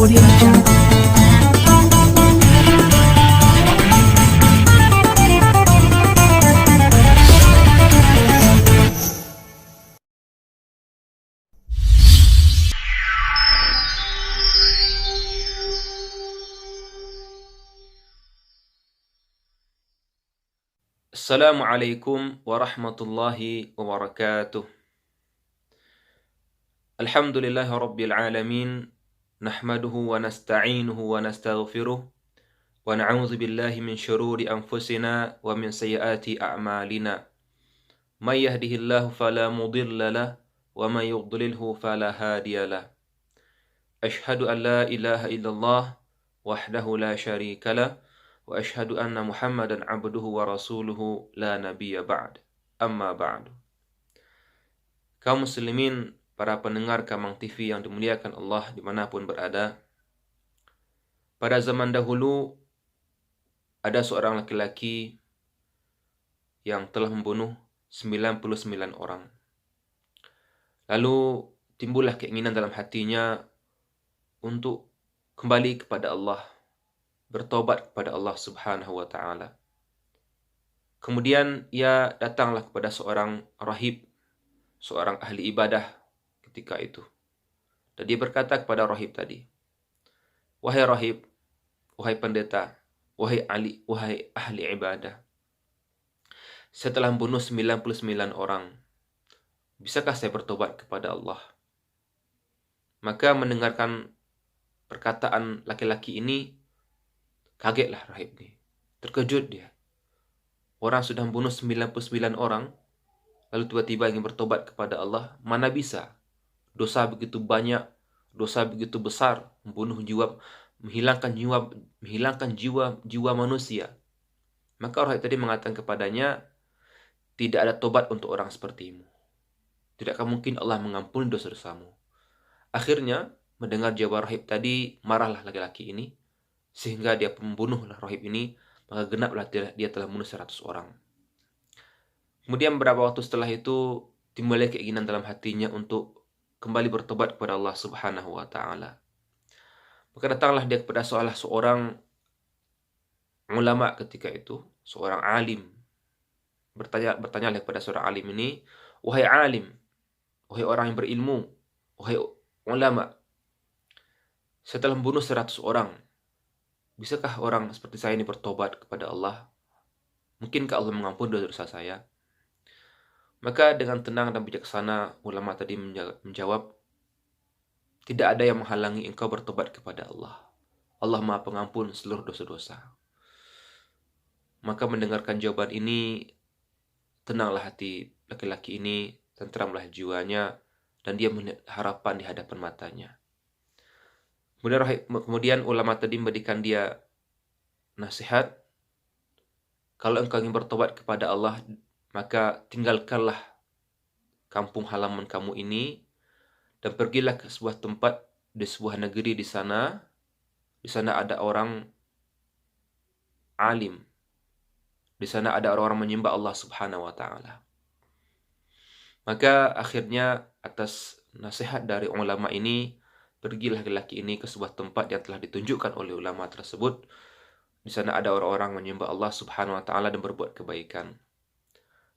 Audio Jungle. Assalamualaikum warahmatullahi wabarakatuh. Alhamdulillahi rabbil alamin. Nahmaduhu wa nasta'inuhu wa nastaghfiruh. Wa na'udzu billahi min syururi anfusina wa min sayyiati a'malina. May yahdihillahu fala mudilla lah wa may yudlilhu fala hadiya lah. Ashhadu an la ilaha illallah wahdahu la syarika lah wa ashhadu anna Muhammadan abduhu wa rasuluhu la nabiyya ba'd. Amma ba'du. Kaum muslimin, para pendengar Kamang TV yang dimuliakan Allah dimanapun berada. Pada zaman dahulu, ada seorang laki-laki yang telah membunuh 99 orang. Lalu timbullah keinginan dalam hatinya untuk kembali kepada Allah, bertobat kepada Allah Subhanahu wa Ta'ala. Kemudian ia datanglah kepada seorang rahib, seorang ahli ibadah ketika itu. Dan dia berkata kepada rahib tadi, "Wahai rahib, wahai pendeta, wahai ahli ibadah, saya telah membunuh 99 orang. Bisakah saya bertobat kepada Allah?" Maka mendengarkan perkataan laki-laki ini, kagetlah rahib ini. Terkejut dia. Orang sudah membunuh 99 orang, lalu tiba-tiba ingin bertobat kepada Allah. Mana bisa? Dosa begitu banyak, dosa begitu besar, membunuh jiwa, menghilangkan jiwa manusia. Maka orang tadi mengatakan kepadanya, tidak ada tobat untuk orang sepertimu. Tidak akan mungkin Allah mengampuni dosa-dosamu. Akhirnya, mendengar jawab rahib tadi, marahlah laki-laki ini, sehingga dia membunuhlah rahib ini, maka genaplah dia telah membunuh 100 orang. Kemudian beberapa waktu setelah itu, timbullah keinginan dalam hatinya untuk kembali bertobat kepada Allah Subhanahu wa Ta'ala. Maka datanglah dia kepada salah seorang ulama ketika itu, seorang alim. Bertanya kepada seorang alim ini, "Wahai alim, wahai orang yang berilmu, wahai ulama, saya telah membunuh 100 orang. Bisakah orang seperti saya ini bertobat kepada Allah? Mungkinkah Allah mengampuni dosa saya?" Maka dengan tenang dan bijaksana ulama tadi menjawab, "Tidak ada yang menghalangi engkau bertobat kepada Allah. Allah Maha Pengampun seluruh dosa-dosa." Maka mendengarkan jawaban ini, tenanglah hati laki-laki ini, tentramlah jiwanya, dan dia melihat harapan di hadapan matanya. Kemudian ulama tadi memberikan dia nasihat, kalau engkau ingin bertobat kepada Allah, maka tinggalkanlah kampung halaman kamu ini dan pergilah ke sebuah tempat di sebuah negeri di sana. Di sana ada orang alim. Di sana ada orang-orang menyembah Allah Subhanahu wa Ta'ala. Maka akhirnya atas nasihat dari ulama ini, pergilah laki-laki ini ke sebuah tempat yang telah ditunjukkan oleh ulama tersebut. Di sana ada orang-orang menyembah Allah Subhanahu wa Ta'ala dan berbuat kebaikan.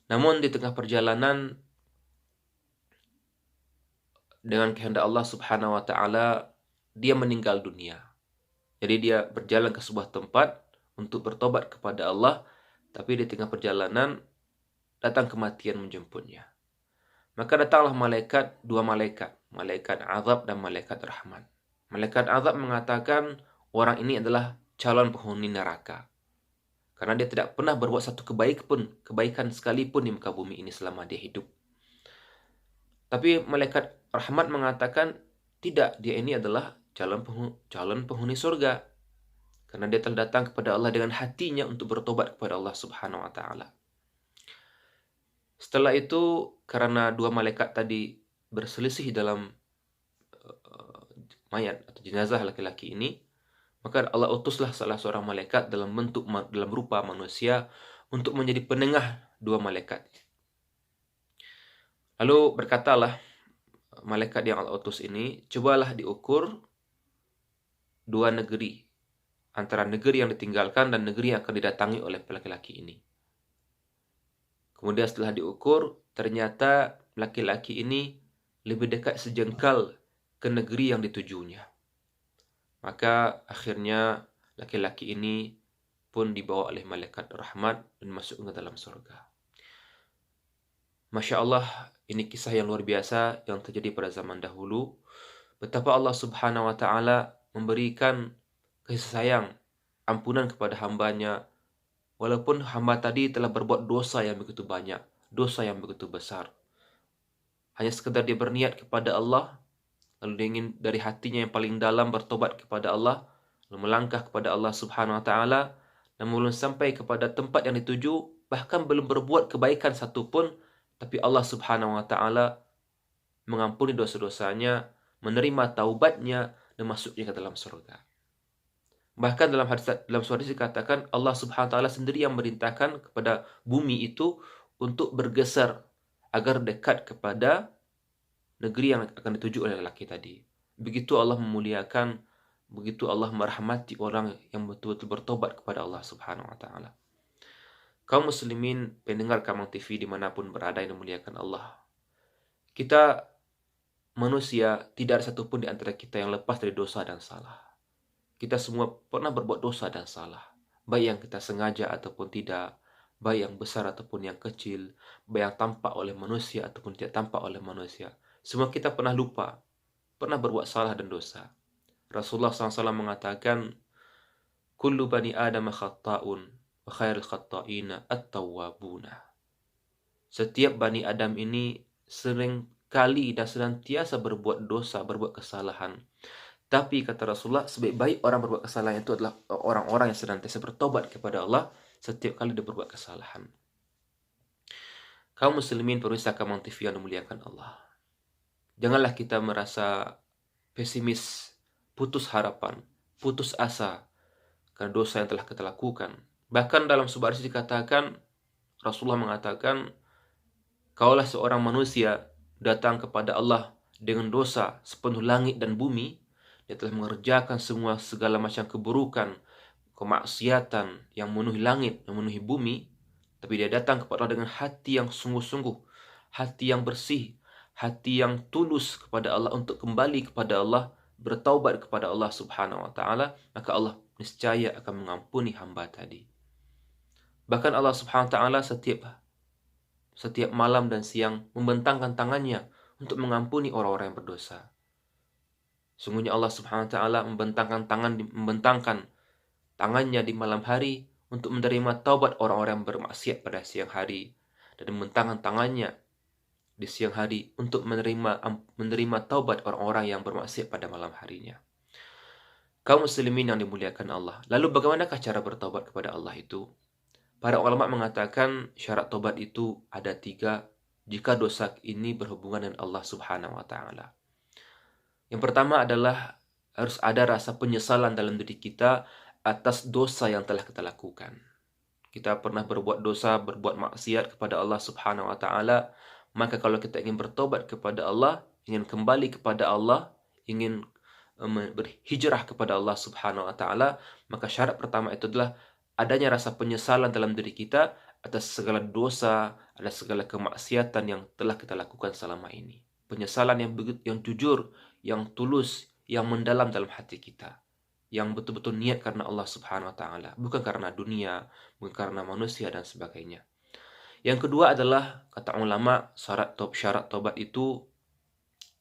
Namun di tengah perjalanan, dengan kehendak Allah Subhanahu wa Ta'ala, dia meninggal dunia. Jadi dia berjalan ke sebuah tempat untuk bertobat kepada Allah, tapi di tengah perjalanan datang kematian menjemputnya. Maka datanglah dua malaikat, malaikat azab dan malaikat rahmat. Malaikat azab mengatakan orang ini adalah calon penghuni neraka, karena dia tidak pernah berbuat satu kebaikan sekalipun di muka bumi ini selama dia hidup. Tapi malaikat rahmat mengatakan tidak, dia ini adalah calon penghuni surga, karena dia telah datang kepada Allah dengan hatinya untuk bertobat kepada Allah Subhanahu wa Ta'ala. Setelah itu, karena dua malaikat tadi berselisih dalam mayat atau jenazah laki-laki ini, maka Allah utuslah salah seorang malaikat dalam rupa manusia untuk menjadi penengah dua malaikat. Lalu berkatalah malaikat yang Allah utus ini, cobalah diukur dua negeri, antara negeri yang ditinggalkan dan negeri yang akan didatangi oleh laki-laki ini. Kemudian setelah diukur, ternyata laki-laki ini lebih dekat sejengkal ke negeri yang ditujunya. Maka akhirnya laki-laki ini pun dibawa oleh malaikat rahmat dan masuk ke dalam surga. Masya Allah, ini kisah yang luar biasa yang terjadi pada zaman dahulu. Betapa Allah Subhanahu wa Ta'ala memberikan kasih sayang, ampunan kepada hambanya, walaupun hamba tadi telah berbuat dosa yang begitu banyak, dosa yang begitu besar. Hanya sekedar dia berniat kepada Allah, lalu dia ingin dari hatinya yang paling dalam bertobat kepada Allah, lalu melangkah kepada Allah Subhanahu wa Ta'ala, dan belum sampai kepada tempat yang dituju, bahkan belum berbuat kebaikan satupun, tapi Allah Subhanahu wa Ta'ala mengampuni dosa-dosanya, menerima taubatnya, dan masuknya ke dalam surga. Bahkan dalam surah hadis dikatakan Allah Subhanahu wa Ta'ala sendiri yang merintahkan kepada bumi itu untuk bergeser agar dekat kepada negeri yang akan dituju oleh lelaki tadi. Begitu Allah memuliakan, begitu Allah merahmati orang yang betul-betul bertobat kepada Allah Subhanahu wa Ta'ala. Kaum muslimin pendengar Kamang TV dimanapun berada yang dimuliakan Allah, kita manusia, tidak ada satupun di antara kita yang lepas dari dosa dan salah. Kita semua pernah berbuat dosa dan salah, baik yang kita sengaja ataupun tidak, baik yang besar ataupun yang kecil, baik yang tampak oleh manusia ataupun tidak tampak oleh manusia. Semua kita pernah lupa, pernah berbuat salah dan dosa. Rasulullah SAW mengatakan, Kullu bani Adam khatta'un, wa khairul khatta'ina at-tawwabuna. Setiap bani Adam ini sering kali dan senantiasa berbuat dosa, berbuat kesalahan. Tapi kata Rasulullah, sebaik-baik orang berbuat kesalahan itu adalah orang-orang yang senantiasa bertobat kepada Allah setiap kali dia berbuat kesalahan. Kaum muslimin pemirsa Kamang TV yang dimuliakan Allah, janganlah kita merasa pesimis, putus harapan, putus asa karena dosa yang telah kita lakukan. Bahkan dalam sebuah hadis dikatakan, Rasulullah mengatakan, kaulah seorang manusia datang kepada Allah dengan dosa sepenuh langit dan bumi, dia telah mengerjakan semua segala macam keburukan, kemaksiatan yang memenuhi langit, yang memenuhi bumi, tapi dia datang kepada Allah dengan hati yang sungguh-sungguh, hati yang bersih, hati yang tulus kepada Allah untuk kembali kepada Allah, bertaubat kepada Allah Subhanahu wa Ta'ala, maka Allah niscaya akan mengampuni hamba tadi. Bahkan Allah Subhanahu wa Ta'ala setiap malam dan siang membentangkan tangannya untuk mengampuni orang-orang yang berdosa. Sungguhnya Allah Subhanahu wa Ta'ala membentangkan tangannya di malam hari untuk menerima taubat orang-orang yang bermaksiat pada siang hari, dan membentangkan tangannya di siang hari untuk menerima taubat orang-orang yang bermaksiat pada malam harinya. Kaum muslimin yang dimuliakan Allah, lalu bagaimanakah cara bertaubat kepada Allah itu? Para ulama mengatakan syarat taubat itu ada 3 jika dosa ini berhubungan dengan Allah Subhanahu wa Ta'ala. Yang pertama adalah harus ada rasa penyesalan dalam diri kita atas dosa yang telah kita lakukan. Kita pernah berbuat dosa, berbuat maksiat kepada Allah Subhanahu wa Ta'ala, maka kalau kita ingin bertobat kepada Allah, ingin kembali kepada Allah, ingin berhijrah kepada Allah Subhanahu wa Ta'ala, maka syarat pertama itu adalah adanya rasa penyesalan dalam diri kita atas segala dosa, atas segala kemaksiatan yang telah kita lakukan selama ini. Penyesalan yang jujur, yang tulus, yang mendalam dalam hati kita, yang betul-betul niat karena Allah Subhanahu wa Ta'ala, bukan karena dunia, bukan karena manusia dan sebagainya. Yang kedua adalah, kata ulama, syarat tobat itu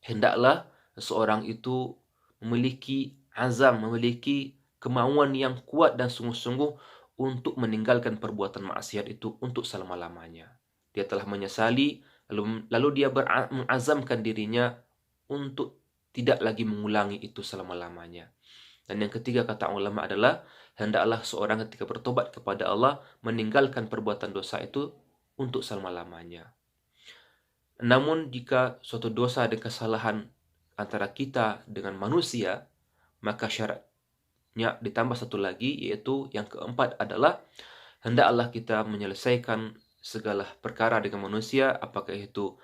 hendaklah seseorang itu memiliki azam, memiliki kemauan yang kuat dan sungguh-sungguh untuk meninggalkan perbuatan maksiat itu untuk selama-lamanya. Dia telah menyesali, lalu dia mengazamkan dirinya untuk tidak lagi mengulangi itu selama-lamanya. Dan yang ketiga kata ulama adalah, hendaklah seorang ketika bertobat kepada Allah meninggalkan perbuatan dosa itu untuk selama-lamanya. Namun jika suatu dosa dan kesalahan antara kita dengan manusia, maka syaratnya ditambah satu lagi, yaitu yang keempat adalah hendaklah kita menyelesaikan segala perkara dengan manusia, apakah itu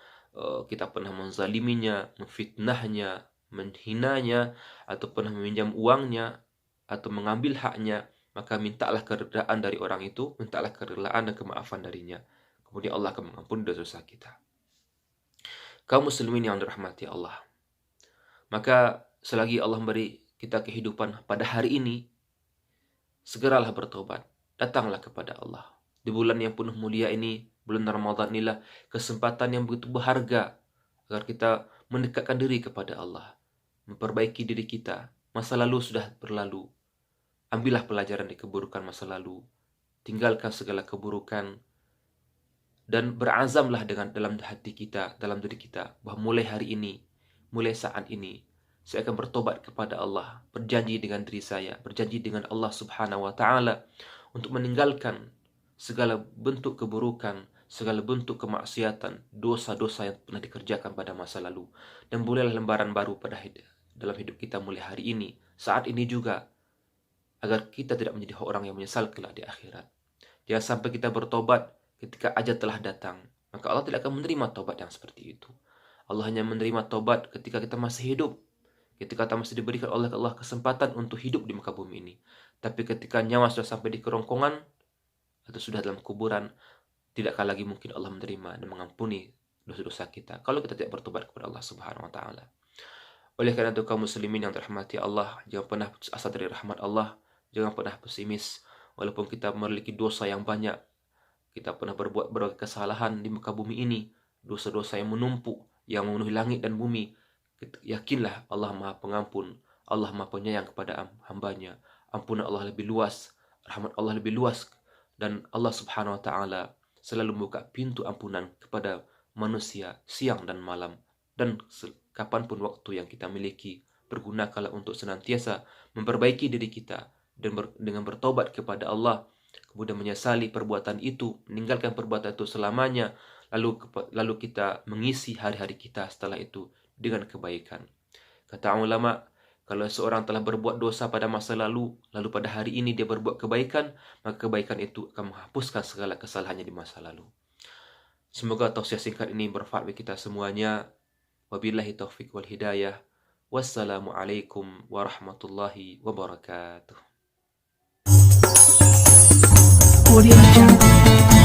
kita pernah menzaliminya, memfitnahnya, menghinanya, atau pernah meminjam uangnya, atau mengambil haknya, maka mintalah keredaan dari orang itu, mintalah kerelaan dan kemaafan darinya. Kemudian Allah akan mengampuni dosa-dosa kita. Kaum muslimin yang dirahmati Allah, maka selagi Allah memberi kita kehidupan pada hari ini, segeralah bertobat, datanglah kepada Allah. Di bulan yang penuh mulia ini, bulan Ramadan inilah kesempatan yang begitu berharga agar kita mendekatkan diri kepada Allah, memperbaiki diri kita. Masa lalu sudah berlalu. Ambillah pelajaran di keburukan masa lalu. Tinggalkan segala keburukan. Dan berazamlah dengan dalam hati kita, dalam diri kita, bahwa mulai hari ini, mulai saat ini, saya akan bertobat kepada Allah, berjanji dengan diri saya, berjanji dengan Allah Subhanahu wa Ta'ala untuk meninggalkan segala bentuk keburukan, segala bentuk kemaksiatan, dosa-dosa yang pernah dikerjakan pada masa lalu, dan mulailah lembaran baru dalam hidup kita mulai hari ini, saat ini juga, agar kita tidak menjadi orang yang menyesal kelak di akhirat. Jangan sampai kita bertobat ketika ajal telah datang, maka Allah tidak akan menerima tobat yang seperti itu. Allah hanya menerima tobat ketika kita masih hidup, ketika kita masih diberikan oleh Allah kesempatan untuk hidup di muka bumi ini. Tapi ketika nyawa sudah sampai di kerongkongan atau sudah dalam kuburan, tidak akan lagi mungkin Allah menerima dan mengampuni dosa-dosa kita kalau kita tidak bertobat kepada Allah Subhanahu wa Ta'ala. Oleh karena itu, kaum muslimin yang dirahmati Allah, jangan pernah putus asa dari rahmat Allah, jangan pernah pesimis. Walaupun kita memiliki dosa yang banyak, kita pernah berbuat berbagai kesalahan di muka bumi ini, dosa-dosa yang menumpuk, yang memenuhi langit dan bumi, yakinlah Allah Maha Pengampun, Allah Maha Penyayang kepada hambanya. Ampunan Allah lebih luas, rahmat Allah lebih luas, dan Allah Subhanahu wa Ta'ala selalu membuka pintu ampunan kepada manusia siang dan malam. Dan kapanpun waktu yang kita miliki, bergunakanlah untuk senantiasa memperbaiki diri kita dan dengan bertobat kepada Allah, kemudian menyesali perbuatan itu, meninggalkan perbuatan itu selamanya, lalu kita mengisi hari-hari kita setelah itu dengan kebaikan. Kata ulama, kalau seorang telah berbuat dosa pada masa lalu pada hari ini dia berbuat kebaikan, maka kebaikan itu akan menghapuskan segala kesalahannya di masa lalu. Semoga tausiah singkat ini bermanfaat bagi kita semuanya. Wabillahi taufiq wal hidayah. Wassalamualaikum warahmatullahi wabarakatuh. Audio Jungle.